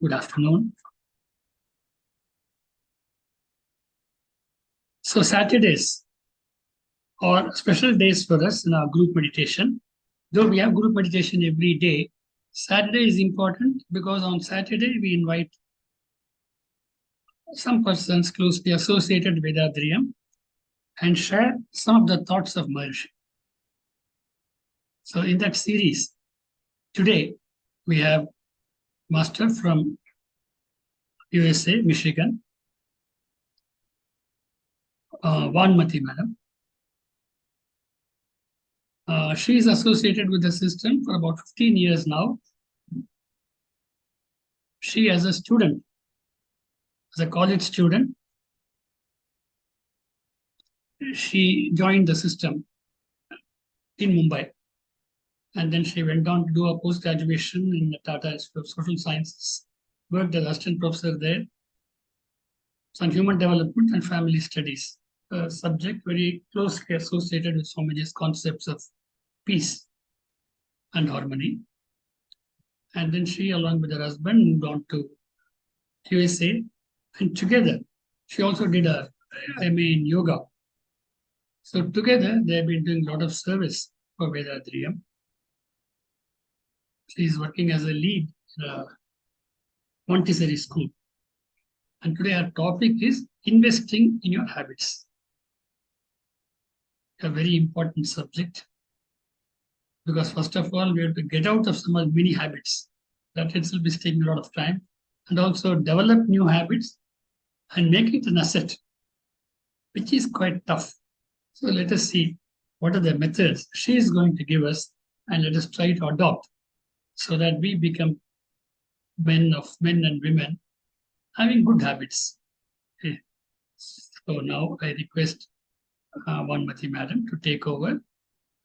Good afternoon. So Saturdays are special days for us in our group meditation. Though we have group meditation every day, Saturday is important because on Saturday we invite some persons closely associated with Vethathiri and share some of the thoughts of Maharishi. So in that series, today we have Master from USA, Michigan, Vanmathi Madam. She is associated with the system for about 15 years now. She, as a student, as a college student, she joined the system in Mumbai. And then she went on to do a post-graduation in the Tata Institute of Social Sciences, worked as assistant professor there, on human development and family studies, a subject very closely associated with Swamiji's concepts of peace and harmony. And then she, along with her husband, moved on to USA. And together, she also did a MA in yoga. So together, they've been doing a lot of service for Vethathiri. She is working as a lead in a Montessori school. And today our topic is investing in your habits. A very important subject. Because first of all, we have to get out of some of many habits. That itself is taking a lot of time. And also develop new habits and make it an asset, which is quite tough. So let us see what are the methods she is going to give us, and let us try to adopt so that we become men and women having good habits. Okay. So now I request Vanmathi Madam to take over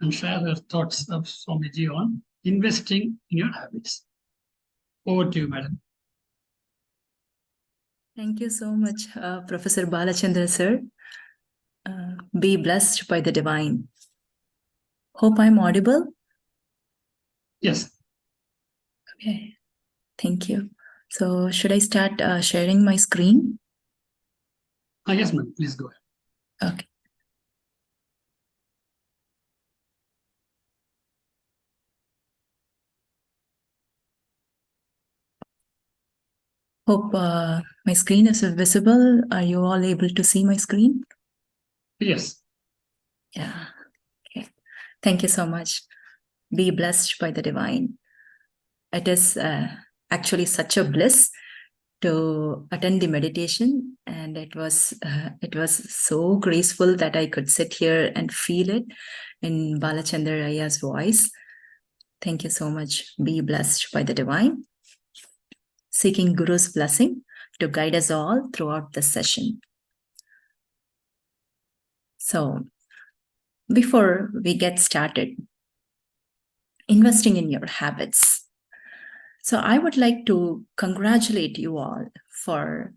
and share her thoughts of Swamiji on investing in your habits. Over to you, Madam. Thank you so much, Professor Balachandra, sir. Be blessed by the divine. Hope I'm audible? Yes. Okay, thank you. So should I start sharing my screen? Yes, ma'am. Please go ahead. Okay. Hope my screen is visible. Are you all able to see my screen? Yes. Yeah. Okay. Thank you so much. Be blessed by the divine. It is actually such a bliss to attend the meditation, and it was so graceful that I could sit here and feel it in Balachandra Aya's voice. Thank you so much. Be blessed by the divine. Seeking Guru's blessing to guide us all throughout the session. So, before we get started, investing in your habits. So I would like to congratulate you all for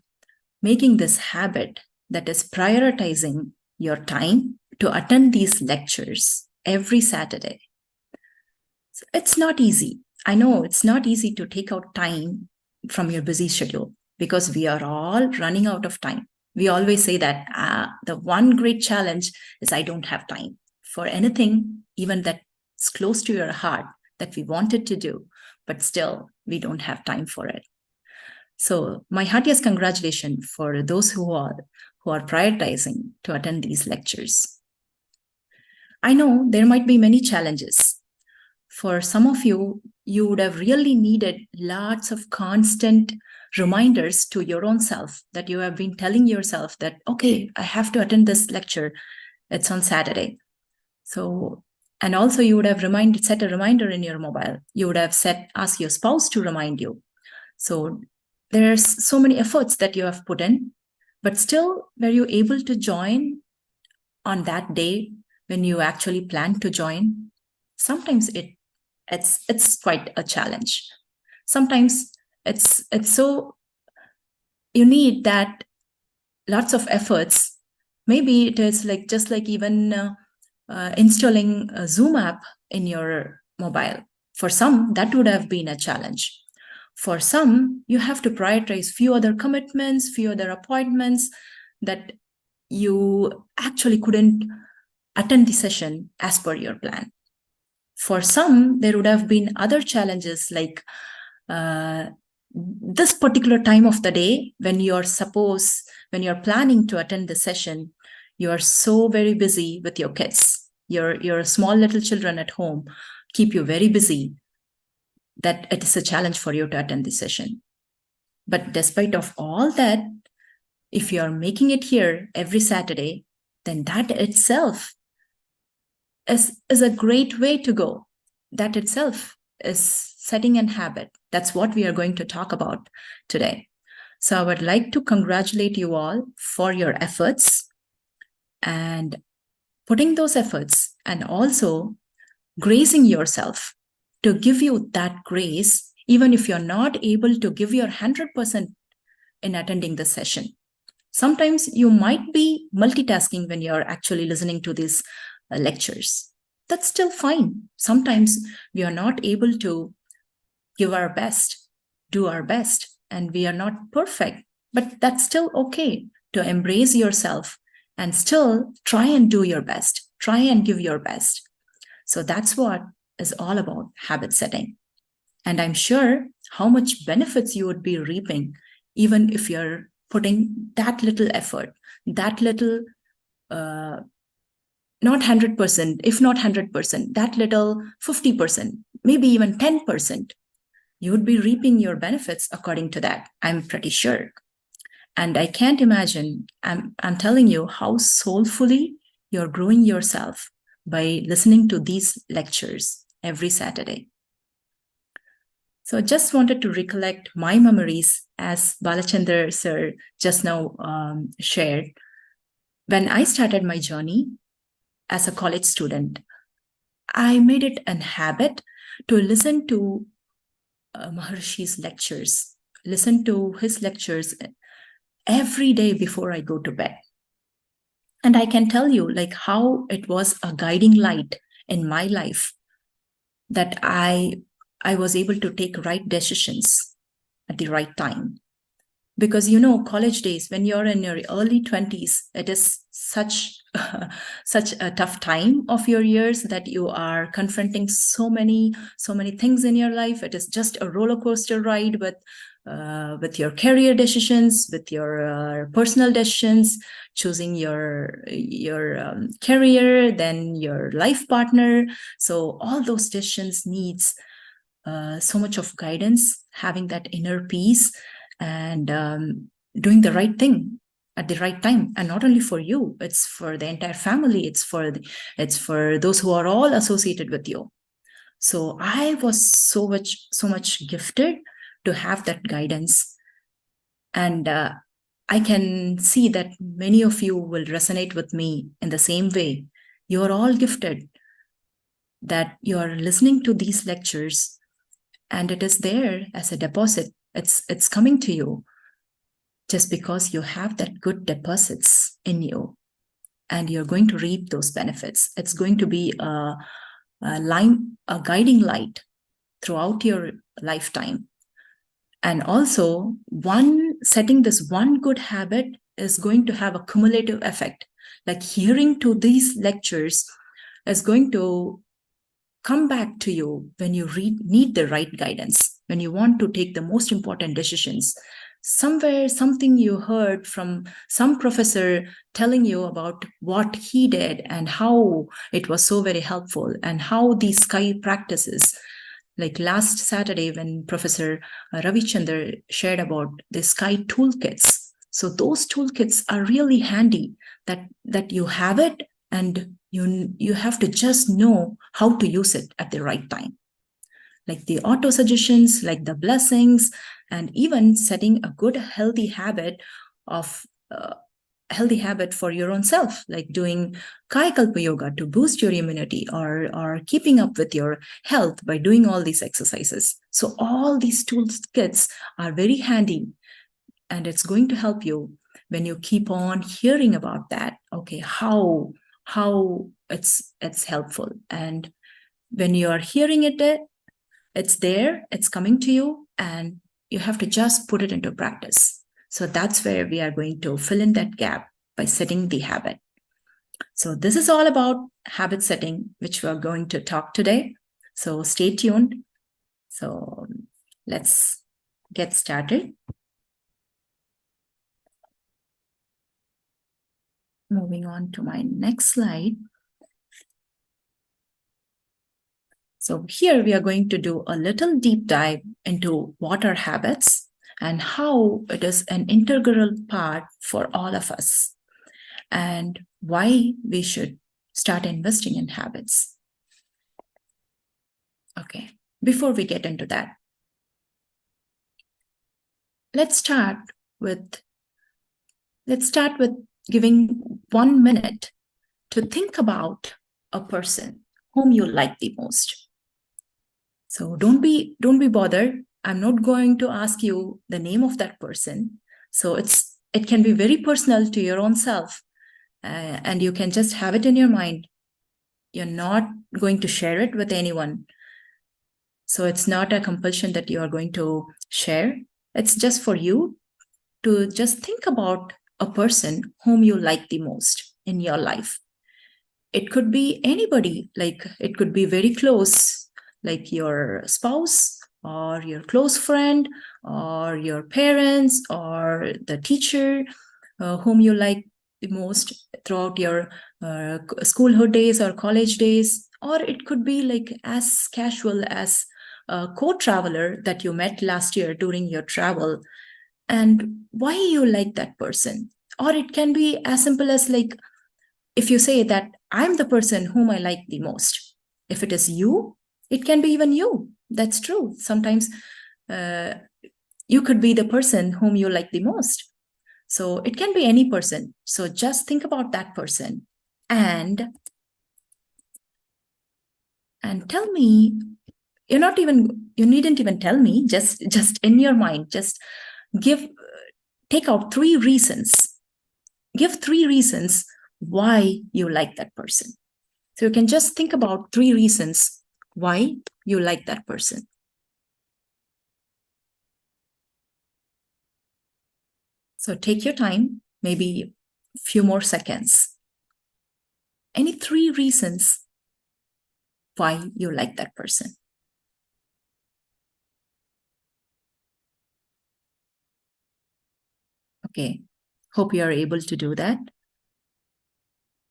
making this habit that is prioritizing your time to attend these lectures every Saturday. So it's not easy. I know it's not easy to take out time from your busy schedule because we are all running out of time. We always say that the one great challenge is I don't have time for anything, even that's close to your heart that we wanted to do, but still we don't have time for it. So my heartiest congratulations for those who are prioritizing to attend these lectures. I know there might be many challenges. For some of you, you would have really needed lots of constant reminders to your own self that you have been telling yourself that, okay, I have to attend this lecture. It's on Saturday. So, and also you would have set a reminder in your mobile. You would have ask your spouse to remind you. So there's so many efforts that you have put in, but still were you able to join on that day when you actually plan to join? Sometimes it's quite a challenge. Sometimes it's so you need that lots of efforts. Maybe it is just like even installing a Zoom app in your mobile. For some, that would have been a challenge. For some, you have to prioritize few other commitments, few other appointments that you actually couldn't attend the session as per your plan. For some, there would have been other challenges like this particular time of the day when you're planning to attend the session, you are so very busy with your kids. Your small little children at home keep you very busy that it is a challenge for you to attend the session. But despite of all that, if you are making it here every Saturday, then that itself is a great way to go. That itself is setting an habit. That's what we are going to talk about today. So I would like to congratulate you all for your efforts and putting those efforts and also gracing yourself to give you that grace, even if you're not able to give your 100% in attending the session. Sometimes you might be multitasking when you're actually listening to these lectures. That's still fine. Sometimes we are not able to give our best, do our best, and we are not perfect, but that's still okay to embrace yourself and still try and do your best, try and give your best. So that's what is all about habit setting. And I'm sure how much benefits you would be reaping, even if you're putting that little effort, that little, not 100%, if not 100%, that little 50%, maybe even 10%, you would be reaping your benefits according to that, I'm pretty sure. And I can't imagine, I'm telling you how soulfully you're growing yourself by listening to these lectures every Saturday. So I just wanted to recollect my memories as Balachandra sir just now shared. When I started my journey as a college student, I made it a habit to listen to Maharishi's lectures, listen to his lectures every day before I go to bed. And I can tell you like how it was a guiding light in my life that I was able to take right decisions at the right time. Because, college days, when you're in your early 20s, it is such a tough time of your years that you are confronting so many things in your life. It is just a roller coaster ride with your career decisions, with your personal decisions, choosing your career, then your life partner. So all those decisions needs so much of guidance, having that inner peace, and doing the right thing at the right time. And not only for you, it's for the entire family. It's for those who are all associated with you. So I was so much gifted to have that guidance. And I can see that many of you will resonate with me in the same way. You're all gifted that you're listening to these lectures and it is there as a deposit. It's coming to you just because you have that good deposits in you and you're going to reap those benefits. It's going to be a guiding light throughout your lifetime. And also, setting this one good habit is going to have a cumulative effect. Like hearing to these lectures is going to come back to you when you need the right guidance, when you want to take the most important decisions. Somewhere, something you heard from some professor telling you about what he did and how it was so very helpful, and how these sky practices, like last Saturday when Professor Ravichandra shared about the sky toolkits. So those toolkits are really handy, that you have it and you have to just know how to use it at the right time. Like the auto suggestions, like the blessings, and even setting a good healthy habit for your own self, like doing Kayakalpa yoga to boost your immunity, or keeping up with your health by doing all these exercises. So all these toolkits are very handy, and it's going to help you when you keep on hearing about that. Okay, how it's helpful, and when you are hearing it, it's there, it's coming to you, and you have to just put it into practice. So that's where we are going to fill in that gap by setting the habit. So this is all about habit setting, which we're going to talk today. So stay tuned. So let's get started. Moving on to my next slide. So here we are going to do a little deep dive into what are habits and how it is an integral part for all of us, and why we should start investing in habits. Okay, before we get into that, let's start with giving 1 minute to think about a person whom you like the most. So don't be bothered. I'm not going to ask you the name of that person. So it can be very personal to your own self, and you can just have it in your mind. You're not going to share it with anyone. So it's not a compulsion that you are going to share. It's just for you to just think about a person whom you like the most in your life. It could be anybody, like it could be very close, like your spouse or your close friend or your parents or the teacher whom you like the most throughout your schoolhood days or college days. Or it could be like as casual as a co-traveler that you met last year during your travel, and why you like that person. Or it can be as simple as like, if you say that I'm the person whom I like the most. If it is you, it can be even you. That's true. Sometimes you could be the person whom you like the most. So it can be any person. So just think about that person and tell me. You needn't even tell me. Just in your mind, just take out 3 reasons. Give 3 reasons why you like that person. So you can just think about 3 reasons why you like that person. So take your time, maybe a few more seconds. Any 3 reasons why you like that person. Okay, hope you are able to do that.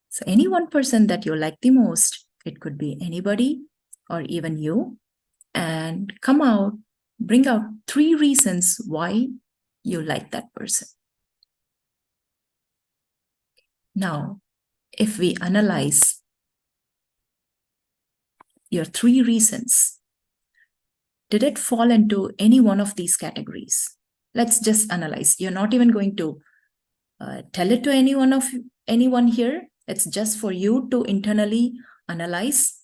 So any one person that you like the most, it could be anybody or even you, and bring out 3 reasons why you like that person. Now, if we analyze your 3 reasons, did it fall into any one of these categories? Let's just analyze. You're not even going to tell it to anyone here. It's just for you to internally analyze.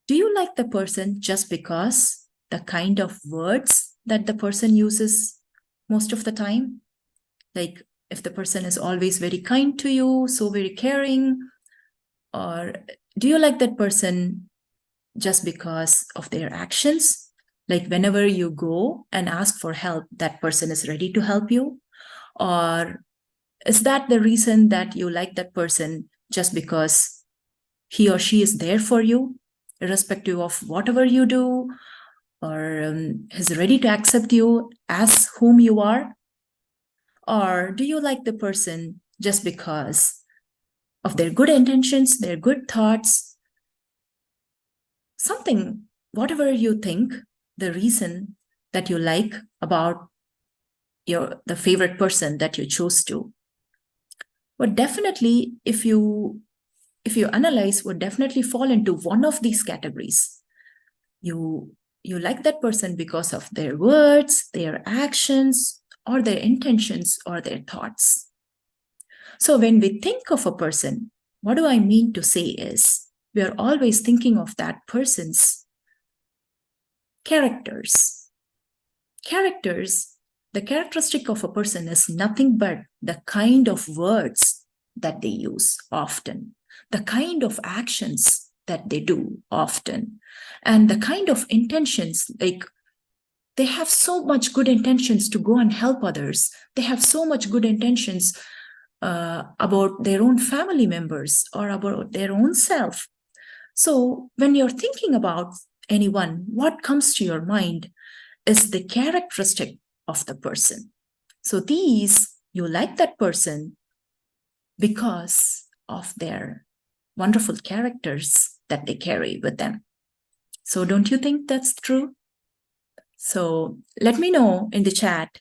Do you like the person just because the kind of words that the person uses most of the time? Like if the person is always very kind to you, so very caring, or do you like that person just because of their actions? Like whenever you go and ask for help, that person is ready to help you? Or is that the reason that you like that person just because he or she is there for you, irrespective of whatever you do, or is ready to accept you as whom you are? Or do you like the person just because of their good intentions, their good thoughts, something, whatever you think, the reason that you like about the favorite person that you chose to? But definitely, if you analyze, would definitely fall into one of these categories. You like that person because of their words, their actions, or their intentions, or their thoughts. So when we think of a person, what do I mean to say is, we are always thinking of that person's characters. The characteristic of a person is nothing but the kind of words that they use often, the kind of actions that they do often, and the kind of intentions, like they have so much good intentions to go and help others. They have so much good intentions about their own family members or about their own self. So when you're thinking about anyone, what comes to your mind is the characteristic of the person. So these, you like that person because of their wonderful characters that they carry with them. So don't you think that's true? So let me know in the chat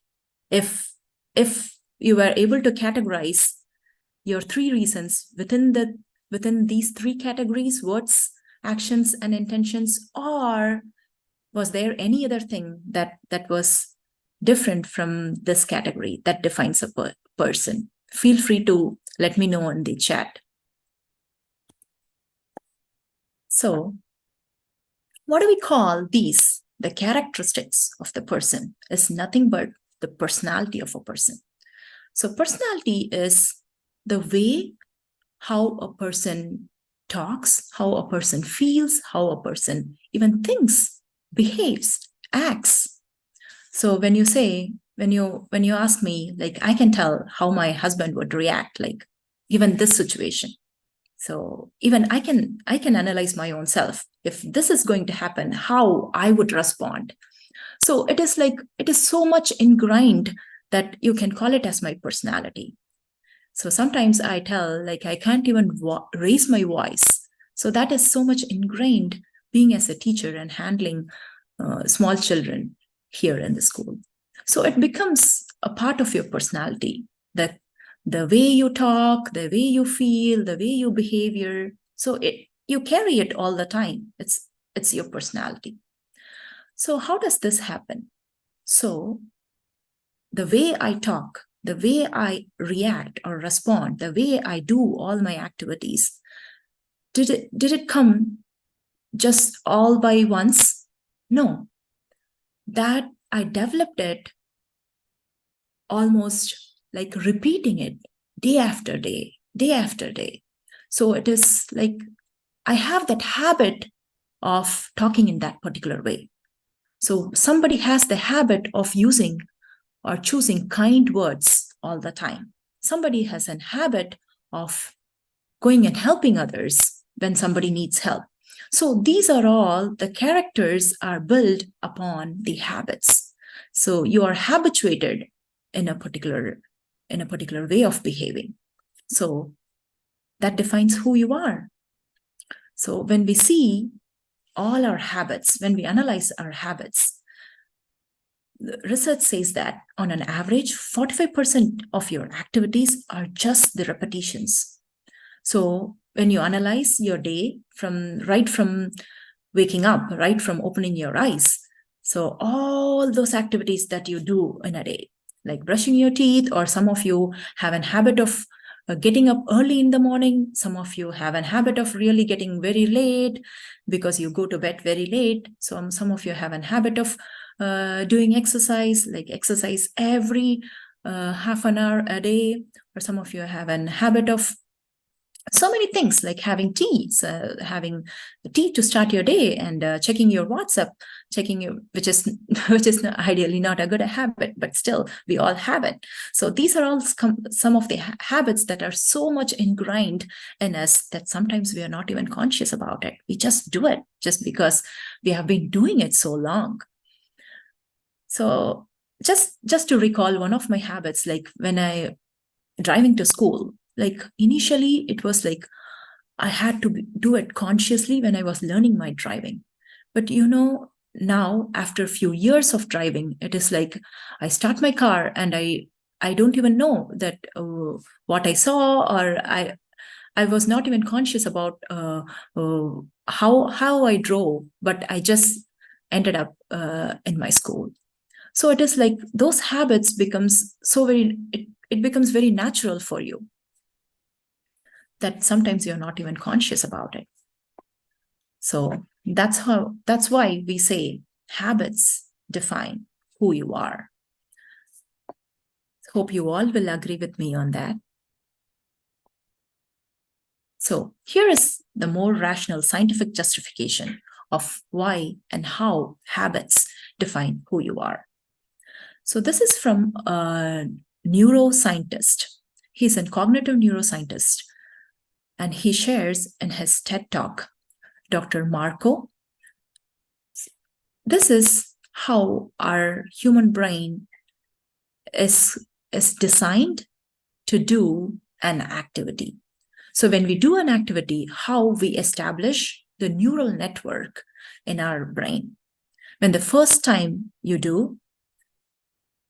if you were able to categorize your 3 reasons within these 3 categories: words, actions, and intentions, or was there any other thing that was different from this category that defines a person? Feel free to let me know in the chat. So what do we call these? The characteristics of the person is nothing but the personality of a person. So personality is the way how a person talks, how a person feels, how a person even thinks, behaves, acts. So when you ask me, like, I can tell how my husband would react, like, given this situation. So even I can analyze my own self. If this is going to happen, how I would respond. So it is so much ingrained that you can call it as my personality. So sometimes I tell, like, I can't even raise my voice. So that is so much ingrained being as a teacher and handling small children here in the school. So it becomes a part of your personality, that the way you talk, the way you feel, the way you behave, so you carry it all the time. It's your personality. So how does this happen? So the way I talk, the way I react or respond, the way I do all my activities, did it come just all by once? No. That I developed it almost like repeating it day after day, day after day. So it is like I have that habit of talking in that particular way. So somebody has the habit of using or choosing kind words all the time. Somebody has a habit of going and helping others when somebody needs help. So these are all, the characters are built upon the habits. So you are habituated in a particular way of behaving. So that defines who you are. So when we see all our habits, when we analyze our habits, the research says that on an average, 45% of your activities are just the repetitions. So when you analyze your day right from waking up, right from opening your eyes, so all those activities that you do in a day, like brushing your teeth, or some of you have a habit of getting up early in the morning. Some of you have a habit of really getting very late because you go to bed very late. So some of you have a habit of doing exercise, like exercise every half an hour a day, or some of you have a habit of so many things, like having tea, having tea to start your day, and checking your WhatsApp, which is ideally not a good habit, but still we all have it. So these are all some of the habits that are so much ingrained in us that sometimes we are not even conscious about it. We just do it just because we have been doing it so long. So just to recall one of my habits, like when I driving to school, like initially it was like I had to do it consciously when I was learning my driving. But now after a few years of driving, it is like I start my car and I don't even know that what I saw, or I was not even conscious about how I drove, but I just ended up in my school. So it is like those habits becomes it becomes very natural for you, that sometimes you're not even conscious about it. So that's why we say habits define who you are. Hope you all will agree with me on that. So here is the more rational scientific justification of why and how habits define who you are. So this is from a neuroscientist. He's a cognitive neuroscientist, and he shares in his TED Talk, Dr. Marco. This is how our human brain is designed to do an activity. So when we do an activity, how we establish the neural network in our brain. When the first time you do,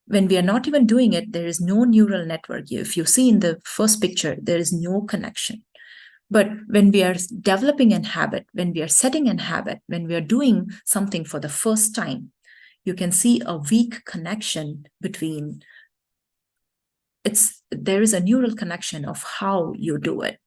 when we are not even doing it, there is no neural network. If you see in the first picture, there is no connection. But when we are developing a habit, when we are setting a habit, when we are doing something for the first time, you can see a weak connection between there is a neural connection of how you do it.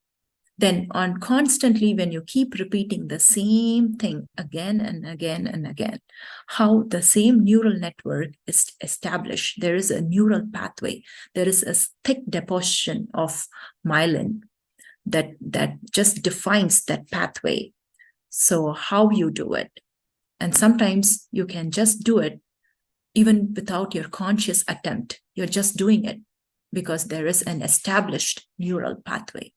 Then on constantly, when you keep repeating the same thing again and again and again, how the same neural network is established. There is a neural pathway. There is a thick deposition of myelin that just defines that pathway. So how you do it. And sometimes you can just do it even without your conscious attempt. You're just doing it because there is an established neural pathway.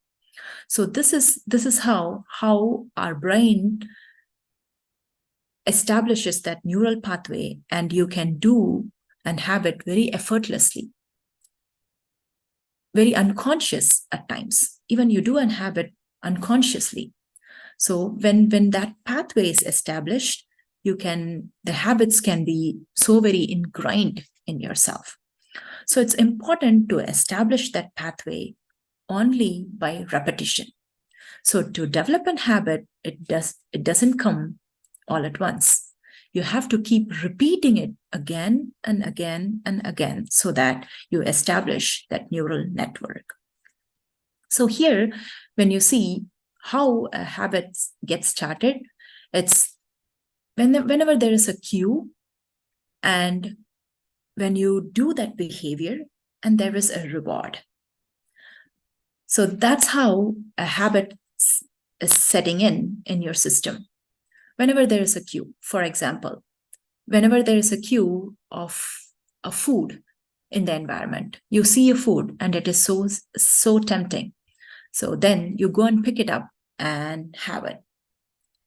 So this is how our brain establishes that neural pathway, and you can do and have it very effortlessly, very unconscious at times. Even you do and have it unconsciously. So when that pathway is established, the habits can be so very ingrained in yourself. So it's important to establish that pathway only by repetition. So to develop a habit, it doesn't come all at once. You have to keep repeating it again and again and again so that you establish that neural network. So here, when you see how a habit gets started, it's whenever there is a cue, and when you do that behavior, and there is a reward. So that's how a habit is setting in your system. Whenever there is a cue, for example, whenever there is a cue of a food in the environment, you see a food and it is so tempting. So then you go and pick it up and have it.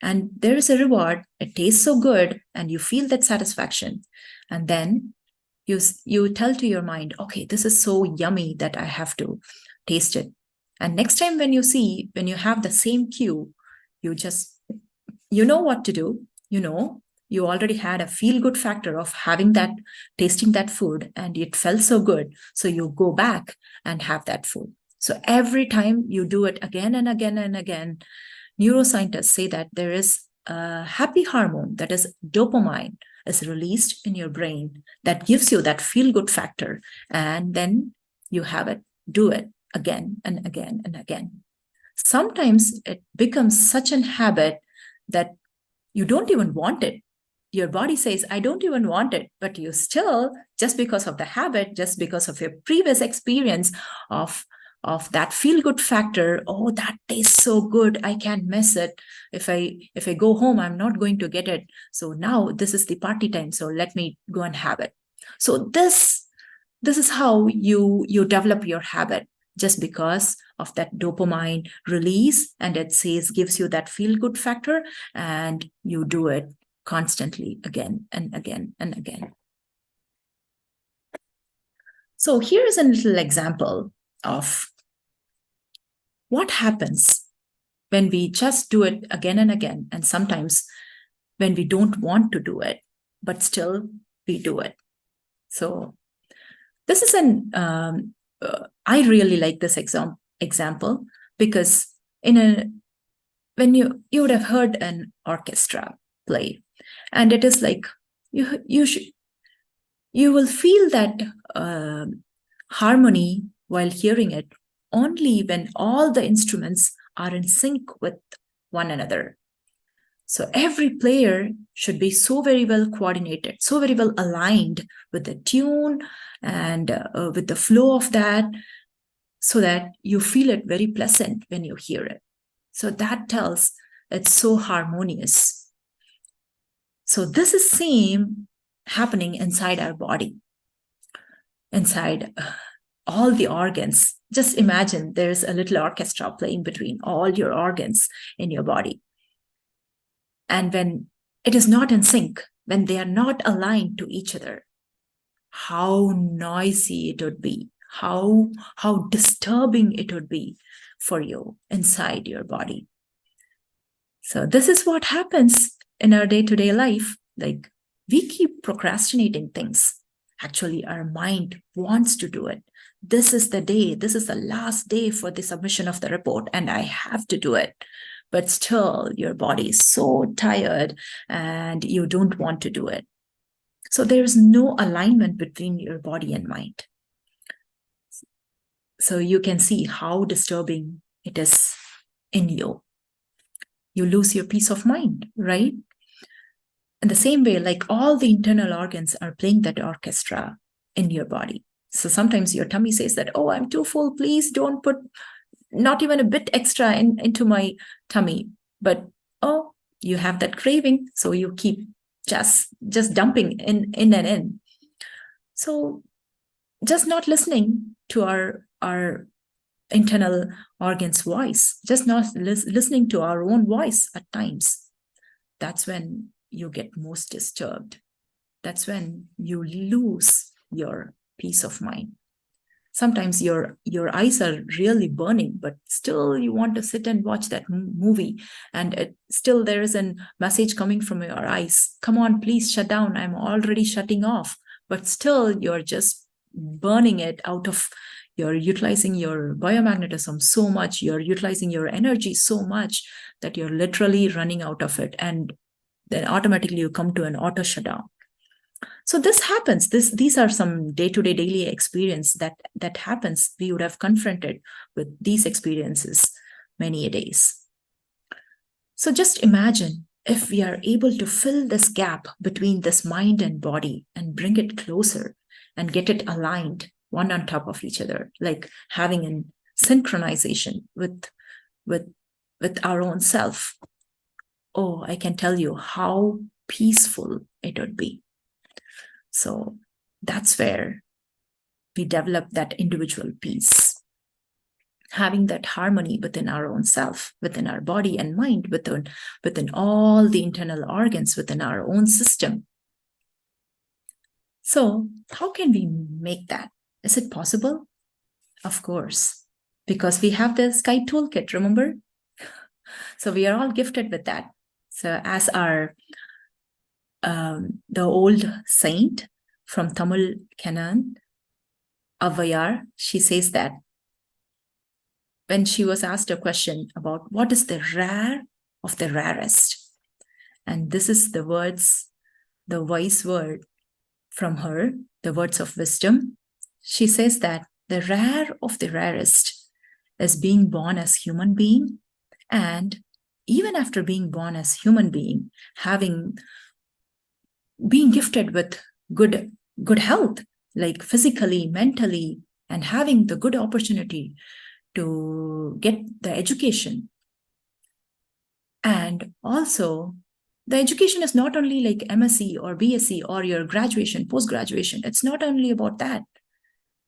And there is a reward. It tastes so good and you feel that satisfaction. And then you tell to your mind, okay, this is so yummy that I have to taste it. And next time when you have the same cue, you know what to do. You already had a feel-good factor of tasting that food, and it felt so good. So you go back and have that food. So every time you do it again and again and again, neuroscientists say that there is a happy hormone, that is dopamine, is released in your brain that gives you that feel-good factor. And then you do it again and again and again. Sometimes it becomes such an habit that you don't even want it. Your body says, I don't even want it, but you still, just because of the habit, just because of your previous experience of that feel-good factor, oh, that tastes so good, I can't miss it. If I go home, I'm not going to get it. So now this is the party time, so let me go and have it. So this is how you develop your habit, just because of that dopamine release, and it gives you that feel-good factor, and you do it constantly again and again and again. So here is a little example of what happens when we just do it again and again, and sometimes when we don't want to do it, but still we do it. So this is I really like this example because when you would have heard an orchestra play, and it is like you will feel that harmony while hearing it only when all the instruments are in sync with one another. So every player should be so very well coordinated, so very well aligned with the tune and with the flow of that, so that you feel it very pleasant when you hear it. So that tells it's so harmonious. So this is same happening inside our body, inside all the organs. Just imagine there's a little orchestra playing between all your organs in your body. And when it is not in sync, when they are not aligned to each other, how noisy it would be, how disturbing it would be for you inside your body. So this is what happens in our day-to-day life. Like, we keep procrastinating things. Actually, our mind wants to do it. This is the day, this is the last day for the submission of the report, and I have to do it. But still, your body is so tired and you don't want to do it. So there's no alignment between your body and mind. So you can see how disturbing it is in you. You lose your peace of mind, right? In the same way, like, all the internal organs are playing that orchestra in your body. So sometimes your tummy says that, oh, I'm too full, please don't put not even a bit extra into my tummy. But, oh, you have that craving, so you keep just dumping in and in. So just not listening to our internal organs' voice, just not listening to our own voice at times. That's when you get most disturbed. That's when you lose your peace of mind. Sometimes your eyes are really burning, but still you want to sit and watch that movie, and still there is a message coming from your eyes. Come on, please shut down. I'm already shutting off. But still you're just burning it out of, you're utilizing your biomagnetism so much, you're utilizing your energy so much that you're literally running out of it. And then automatically you come to an auto shutdown. So this happens. These are some day-to-day daily experience that happens. We would have confronted with these experiences many a days. So just imagine if we are able to fill this gap between this mind and body and bring it closer and get it aligned one on top of each other, like having a synchronization with our own self. Oh, I can tell you how peaceful it would be. So that's where we develop that individual peace, having that harmony within our own self, within our body and mind, within all the internal organs, within our own system. So how can we make that? Is it possible? Of course, because we have the Sky Toolkit, remember? So we are all gifted with that. So as our the old saint from Tamil Canon, Avayar, she says that when she was asked a question about what is the rare of the rarest, and this is the wise word from her, the words of wisdom. She says that the rare of the rarest is being born as human being, and even after being born as human being, being gifted with good health, like physically, mentally, and having the good opportunity to get the education. And also, the education is not only like MSc or BSc or your graduation, post-graduation. It's not only about that.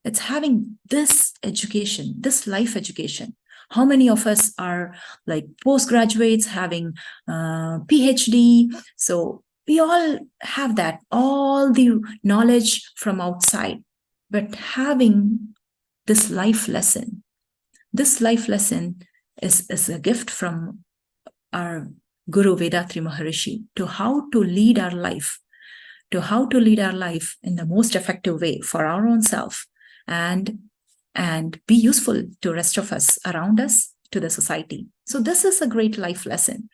It's having this education, this life education. How many of us are like postgraduates having PhD? So we all have that, all the knowledge from outside, but having this life lesson is a gift from our Guru Vethathiri Maharishi to how to lead our life, in the most effective way for our own self, and be useful to rest of us around us, to the society. So this is a great life lesson,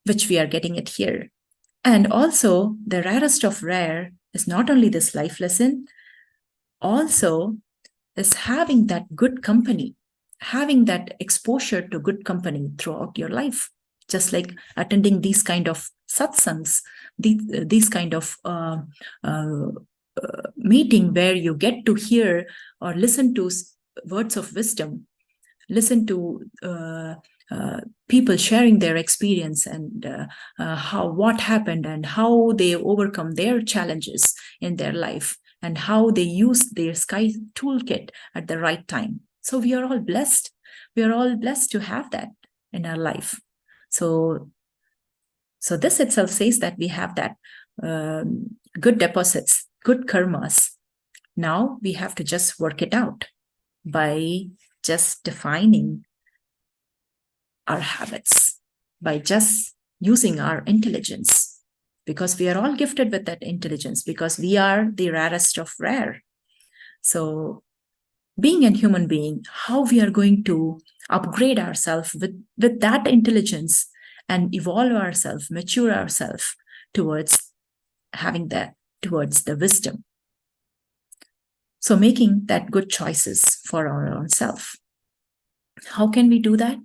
which we are getting it here. And also, the rarest of rare is not only this life lesson, also is having that good company, having that exposure to good company throughout your life, just like attending these kind of satsangs, these kind of meeting where you get to hear or listen to words of wisdom, listen to people sharing their experience and what happened and how they overcome their challenges in their life and how they use their sky toolkit at the right time. So we are all blessed. We are all blessed to have that in our life. So this itself says that we have that good deposits, good karmas. Now we have to just work it out by just defining our habits, by just using our intelligence, because we are all gifted with that intelligence, because we are the rarest of rare. So being a human being, how we are going to upgrade ourselves with that intelligence and evolve ourselves, mature ourselves towards having that, towards the wisdom. So making that good choices for our own self. How can we do that?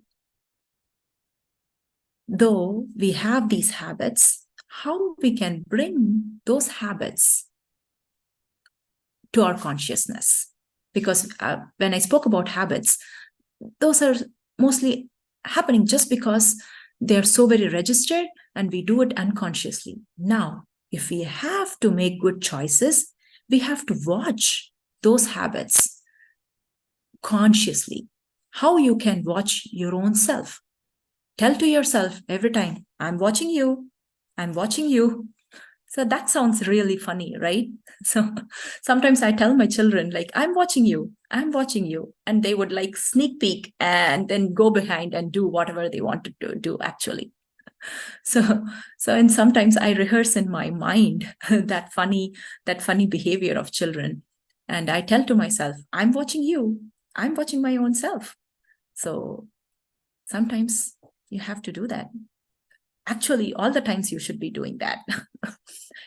Though we have these habits, how we can bring those habits to our consciousness? Because when I spoke about habits, those are mostly happening just because they're so very registered and we do it unconsciously. Now, if we have to make good choices, we have to watch those habits consciously. How you can watch your own self. Tell to yourself every time, I'm watching you, I'm watching you. So that sounds really funny, right? So sometimes I tell my children, like, I'm watching you, I'm watching you. And they would like sneak peek and then go behind and do whatever they wanted to do actually. And sometimes I rehearse in my mind that funny behavior of children. And I tell to myself, I'm watching you, I'm watching my own self. So sometimes you have to do that. Actually, all the times you should be doing that.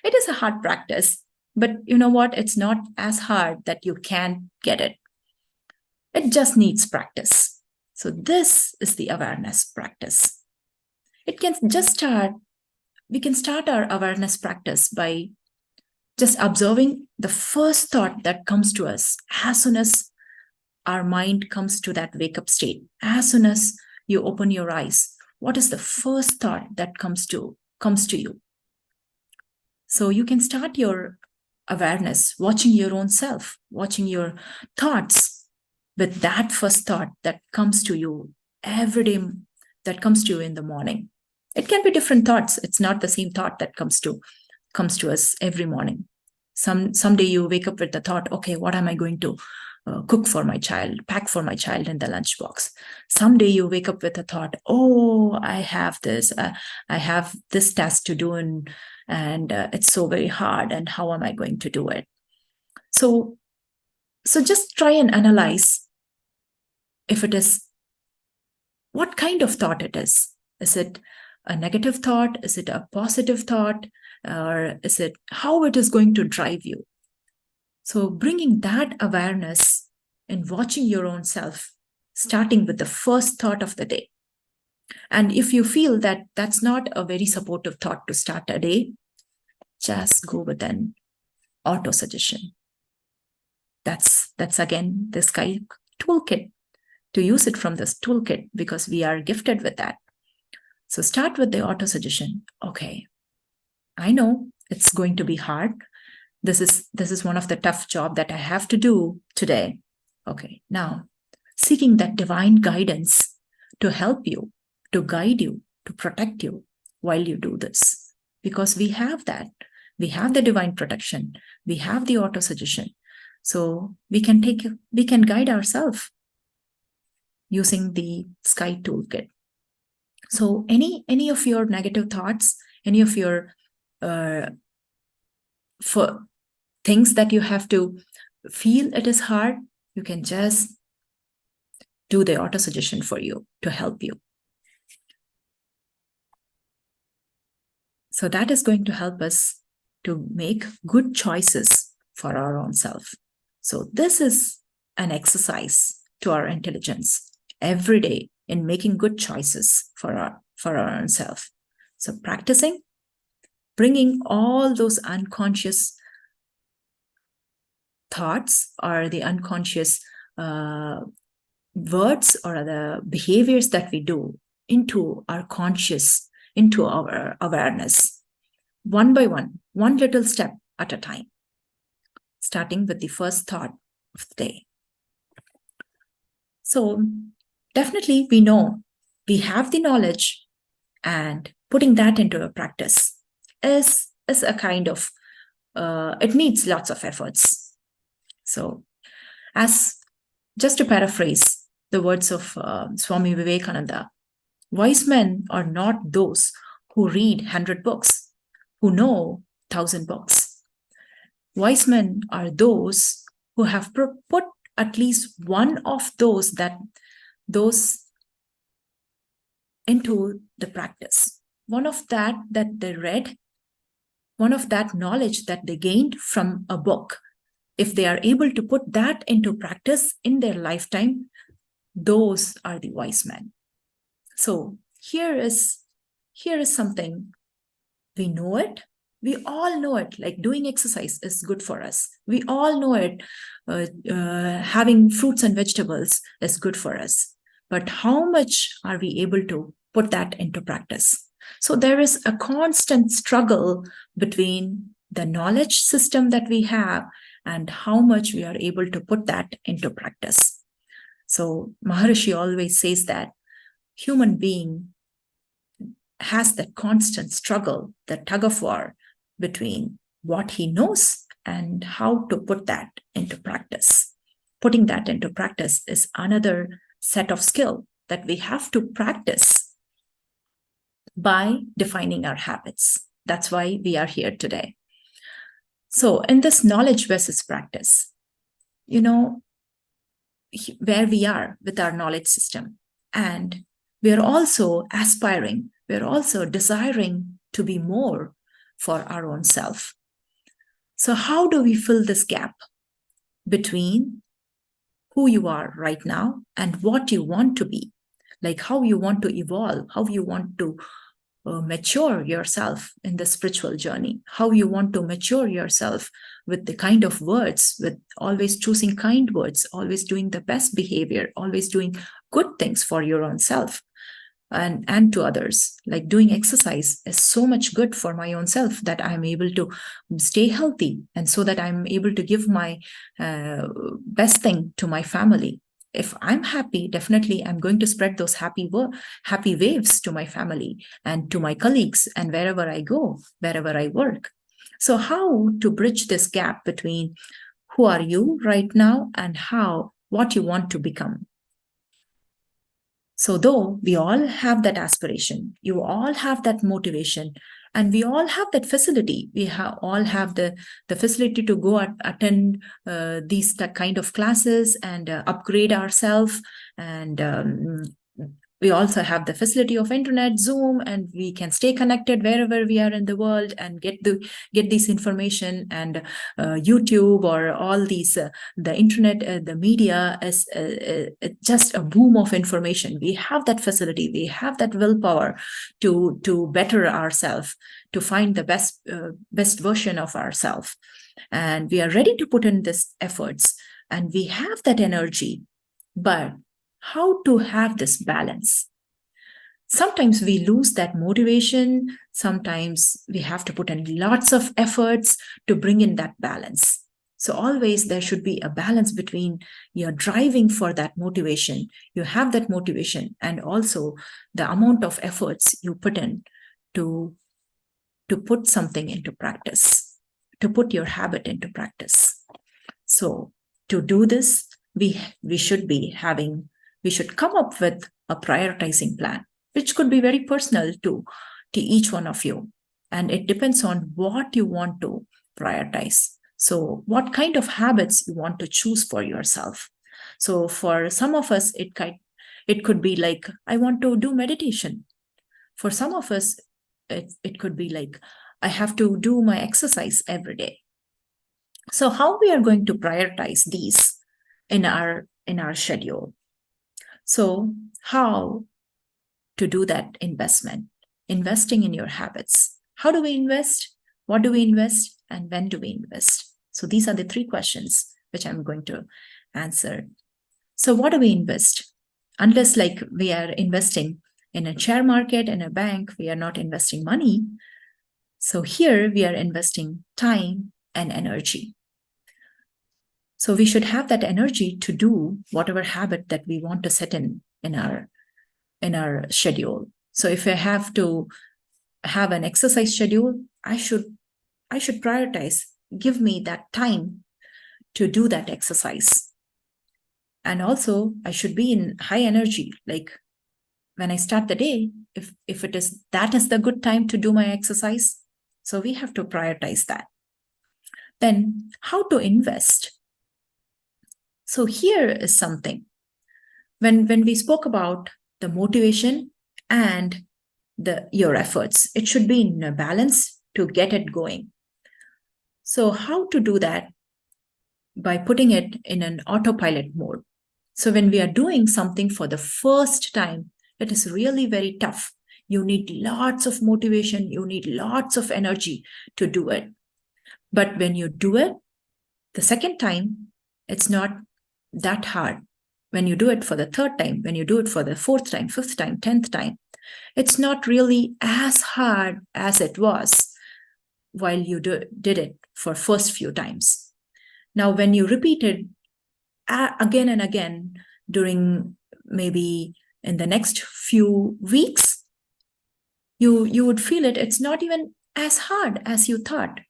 It is a hard practice, but you know what? It's not as hard that you can't get it. It just needs practice. So this is the awareness practice. It can just start, we can start our awareness practice by just observing the first thought that comes to us as soon as our mind comes to that wake-up state. As soon as you open your eyes, what is the first thought that comes to you? So you can start your awareness watching your own self, watching your thoughts with that first thought that comes to you every day, that comes to you in the morning. It can be different thoughts. It's not the same thought that comes to us every morning. Someday you wake up with the thought, okay, what am I going to cook for my child, pack for my child in the lunchbox? Someday you wake up with a thought, oh, I have this task to do, and it's so very hard, and how am I going to do it? So just try and analyze if it is, what kind of thought it is. Is it a negative thought? Is it a positive thought? Or is it how it is going to drive you? So bringing that awareness and watching your own self, starting with the first thought of the day. And if you feel that that's not a very supportive thought to start a day, just go with an auto suggestion. That's again the Sky toolkit, to use it from this toolkit, because we are gifted with that. So start with the auto suggestion. Okay, I know it's going to be hard. This is one of the tough job that I have to do today. Okay, now seeking that divine guidance to help you, to guide you, to protect you while you do this. Because we have that. We have the divine protection. We have the auto suggestion. So we can guide ourselves using the Sky toolkit. So any of your negative thoughts, any of your for things that you have to feel it is hard, you can just do the auto suggestion for you to help you. So that is going to help us to make good choices for our own self. So this is an exercise to our intelligence every day in making good choices for our own self. So practicing, bringing all those unconscious thoughts or the unconscious words or the behaviors that we do into our conscious, into our awareness, one by one little step at a time, starting with the first thought of the day. So definitely we know we have the knowledge, and putting that into a practice is a kind of, it needs lots of efforts. So as just to paraphrase the words of Swami Vivekananda, wise men are not those who read 100 books, who know 1,000 books. Wise men are those who have put at least one of those into the practice. One of that they read, one of that knowledge that they gained from a book. If they are able to put that into practice in their lifetime, those are the wise men. So here is something. We know it. We all know it. Like doing exercise is good for us. We all know it. Having fruits and vegetables is good for us. But how much are we able to put that into practice? So there is a constant struggle between the knowledge system that we have and how much we are able to put that into practice. So Maharishi always says that human being has that constant struggle, the tug of war between what he knows and how to put that into practice. Putting that into practice is another set of skill that we have to practice by defining our habits. That's why we are here today. So in this knowledge versus practice, where we are with our knowledge system, and we are also aspiring, we're also desiring to be more for our own self. So how do we fill this gap between who you are right now and what you want to be? Like how you want to evolve, how you want to mature yourself in the spiritual journey, how you want to mature yourself with the kind of words, with always choosing kind words, always doing the best behavior, always doing good things for your own self and to others. Like doing exercise is so much good for my own self, that I'm able to stay healthy, and so that I'm able to give my best thing to my family. If I'm happy, definitely I'm going to spread those happy waves to my family and to my colleagues and wherever I go, wherever I work. So how to bridge this gap between who are you right now and what you want to become? So though we all have that aspiration, you all have that motivation, and we all have that facility. We all have the facility to go attend these kind of classes and upgrade ourselves. And we also have the facility of internet, Zoom, and we can stay connected wherever we are in the world and get this information. And YouTube or all these, the internet, the media is just a boom of information. We have that facility. We have that willpower to better ourselves, to find the best version of ourselves. And we are ready to put in this efforts, and we have that energy. But how to have this balance? Sometimes we lose that motivation. Sometimes we have to put in lots of efforts to bring in that balance. So always there should be a balance between your driving for that motivation. You have that motivation, and also the amount of efforts you put in to put something into practice, to put your habit into practice. So to do this, we should come up with a prioritizing plan, which could be very personal to each one of you. And it depends on what you want to prioritize. So what kind of habits you want to choose for yourself. So for some of us, it could be like, I want to do meditation. For some of us, it could be like, I have to do my exercise every day. So how we are going to prioritize these in our schedule? So how to do that investing in your habits? How do we invest? What do we invest? And when do we invest? So these are the 3 questions which I'm going to answer. So what do we invest? Unless like we are investing in a share market, in a bank, we are not investing money. So here we are investing time and energy. So we should have that energy to do whatever habit that we want to set in our schedule. So if I have to have an exercise schedule, I should prioritize, give me that time to do that exercise. And also I should be in high energy. Like when I start the day, if that is the good time to do my exercise. So we have to prioritize that. Then how to invest? So here is something. When we spoke about the motivation and your efforts, it should be in a balance to get it going. So how to do that? By putting it in an autopilot mode. So when we are doing something for the first time, it is really very tough. You need lots of motivation. You need lots of energy to do it. But when you do it the second time, it's not that hard. When you do it for the third time, when you do it for the fourth time, fifth time, 10th time, it's not really as hard as it was while you did it for first few times. Now, when you repeat it again and again during maybe in the next few weeks, you would feel it's not even as hard as you thought.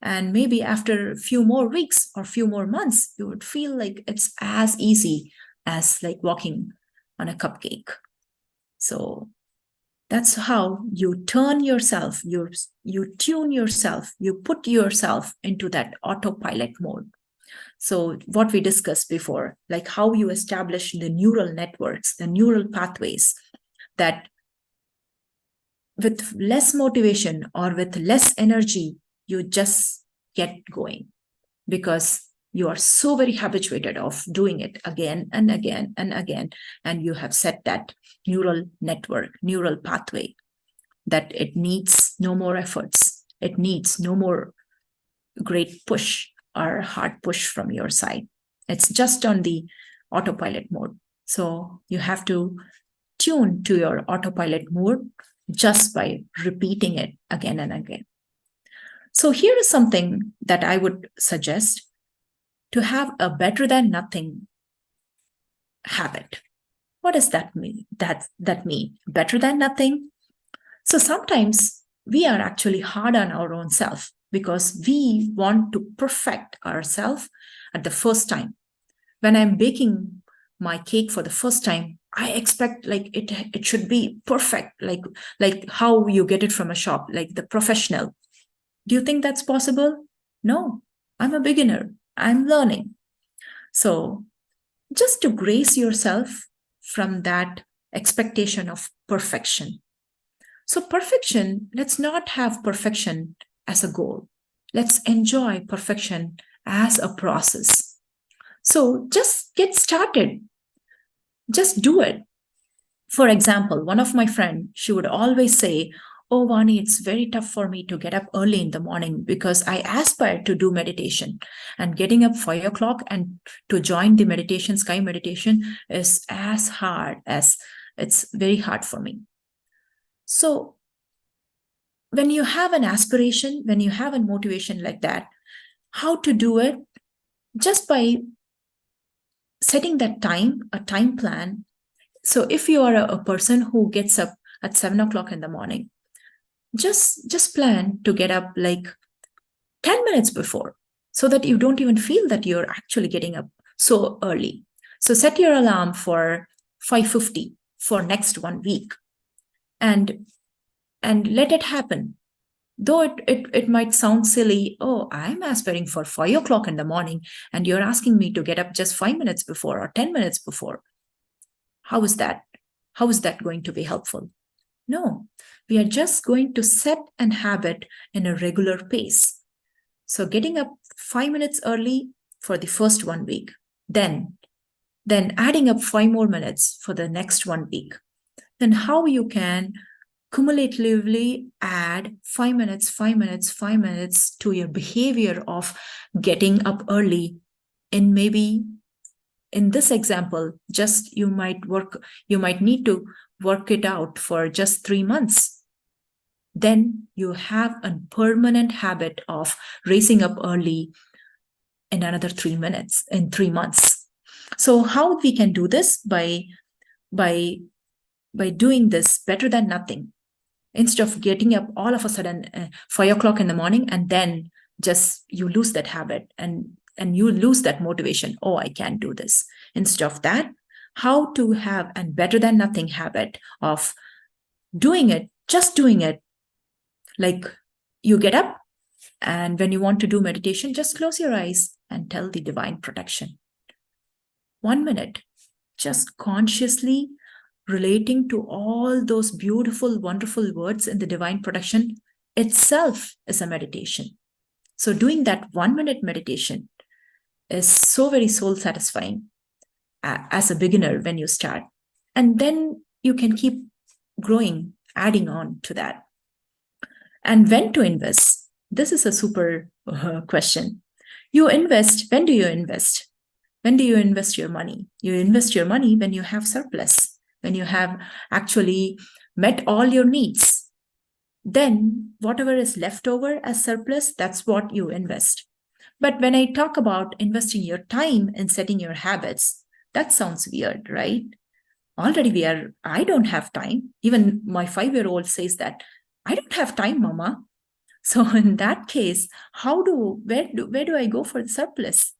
And maybe after a few more weeks or few more months, you would feel like it's as easy as like walking on a cupcake. So that's how you turn yourself, you tune yourself, you put yourself into that autopilot mode. So what we discussed before, like how you establish the neural networks, the neural pathways that with less motivation or with less energy, you just get going because you are so very habituated of doing it again and again and again. And you have set that neural network, neural pathway that it needs no more efforts. It needs no more great push or hard push from your side. It's just on the autopilot mode. So you have to tune to your autopilot mode just by repeating it again and again. So here is something that I would suggest to have a better than nothing habit. What does that mean? That mean better than nothing? So sometimes we are actually hard on our own self because we want to perfect ourselves at the first time. When I'm baking my cake for the first time, I expect like it should be perfect, like how you get it from a shop, like the professional. Do you think that's possible? No, I'm a beginner. I'm learning. So just to grace yourself from that expectation of perfection. So perfection, let's not have perfection as a goal. Let's enjoy perfection as a process. So just get started. Just do it. For example, one of my friends, she would always say, "Oh, Vani, it's very tough for me to get up early in the morning because I aspire to do meditation. And getting up 5 o'clock and to join the meditation, sky meditation, is as hard as it's very hard for me." So when you have an aspiration, when you have a motivation like that, how to do it? Just by setting that time, a time plan. So if you are a person who gets up at 7 o'clock in the morning, just plan to get up like 10 minutes before so that you don't even feel that you're actually getting up so early. So set your alarm for 5:50 for next 1 week and let it happen. Though it might sound silly, oh, I'm aspiring for 5 o'clock in the morning and you're asking me to get up just 5 minutes before or 10 minutes before. How is that? How is that going to be helpful? No, we are just going to set an habit in a regular pace. So getting up 5 minutes early for the first 1 week, then adding up 5 more minutes for the next 1 week. Then how you can cumulatively add 5 minutes, 5 minutes, 5 minutes to your behavior of getting up early in maybe in this example, just you might need to work it out for just 3 months. Then you have a permanent habit of raising up early in another 3 months. So how we can do this? By doing this better than nothing. Instead of getting up all of a sudden 5 o'clock in the morning, and then just you lose that habit and you lose that motivation. Oh, I can't do this. Instead of that, how to have a better than nothing habit of just doing it. Like you get up, and when you want to do meditation, just close your eyes and tell the divine protection. 1 minute, just consciously relating to all those beautiful, wonderful words in the divine protection itself is a meditation. So doing that 1 minute meditation is so very soul satisfying as a beginner when you start. And then you can keep growing, adding on to that. And when to invest? This is a super question. You invest, when do you invest? When do you invest your money? You invest your money when you have surplus, when you have actually met all your needs. Then whatever is left over as surplus, that's what you invest. But when I talk about investing your time in setting your habits, that sounds weird, right? Already I don't have time. Even my 5-year-old says that, I don't have time, mama. So in that case, where do I go for the surplus?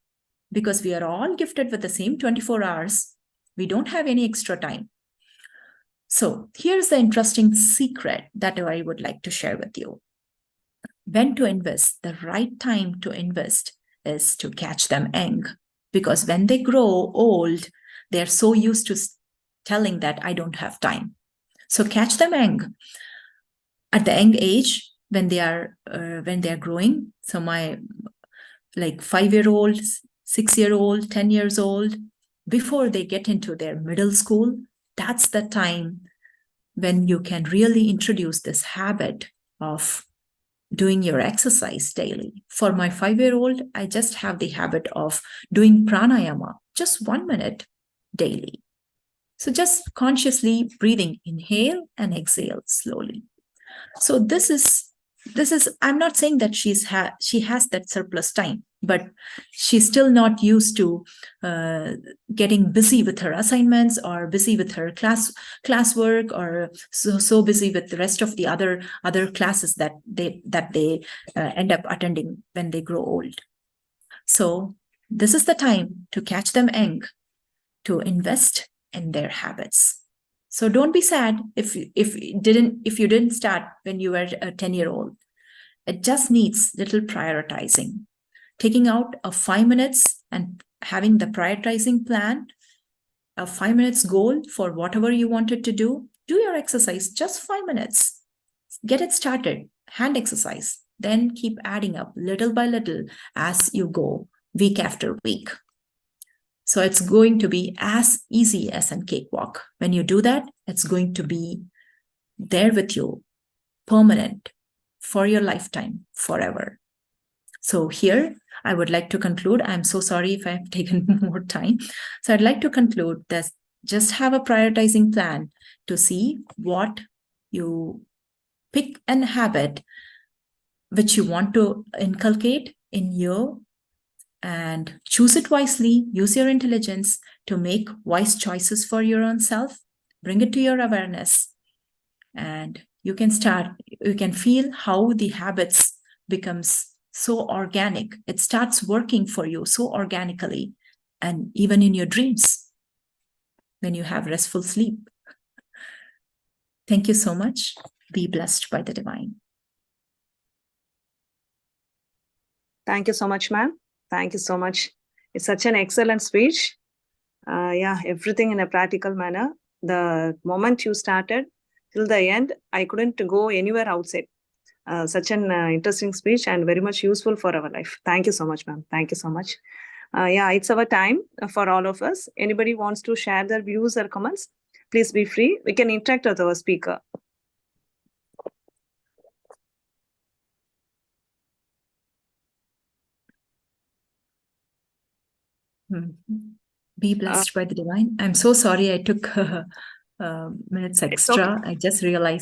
Because we are all gifted with the same 24 hours. We don't have any extra time. So here's the interesting secret that I would like to share with you. When to invest, the right time to invest is to catch them young. Because when they grow old, they're so used to telling that I don't have time. So catch them young. At the young age, when they are growing. So my 5-year-old, 6-year-old, 10 years old, before they get into their middle school, that's the time when you can really introduce this habit of doing your exercise daily. For my 5-year-old, I just have the habit of doing pranayama, just 1 minute daily. So just consciously breathing, inhale and exhale slowly. So this is, I'm not saying that she has that surplus time, but she's still not used to getting busy with her assignments or busy with her classwork, or so busy with the rest of the other classes that they end up attending when they grow old. So this is the time to catch them young, to invest in their habits. So don't be sad if you didn't start when you were a 10-year-old. It just needs little prioritizing. Taking out a 5 minutes and having the prioritizing plan, a 5 minutes goal for whatever you wanted to do. Do your exercise, just 5 minutes. Get it started, hand exercise. Then keep adding up little by little as you go, week after week. So it's going to be as easy as a cakewalk. When you do that, it's going to be there with you, permanent, for your lifetime, forever. So here, I would like to conclude. I'm so sorry if I've taken more time. So I'd like to conclude that just have a prioritizing plan to see what you pick an habit which you want to inculcate in you, and choose it wisely. Use your intelligence to make wise choices for your own self. Bring it to your awareness, and you can feel how the habits becomes so organic. It starts working for you so organically, and even in your dreams when you have restful sleep. Thank you so much. Be blessed by the divine. Thank you so much, ma'am. Thank you so much. It's such an excellent speech. Everything in a practical manner. The moment you started till the end, I couldn't go anywhere outside. Such an interesting speech and very much useful for our life. Thank you so much, ma'am. Thank you so much. It's our time for all of us. Anybody wants to share their views or comments, please be free. We can interact with our speaker. Mm-hmm. Be blessed by the divine. I'm so sorry I took minutes extra. I just realized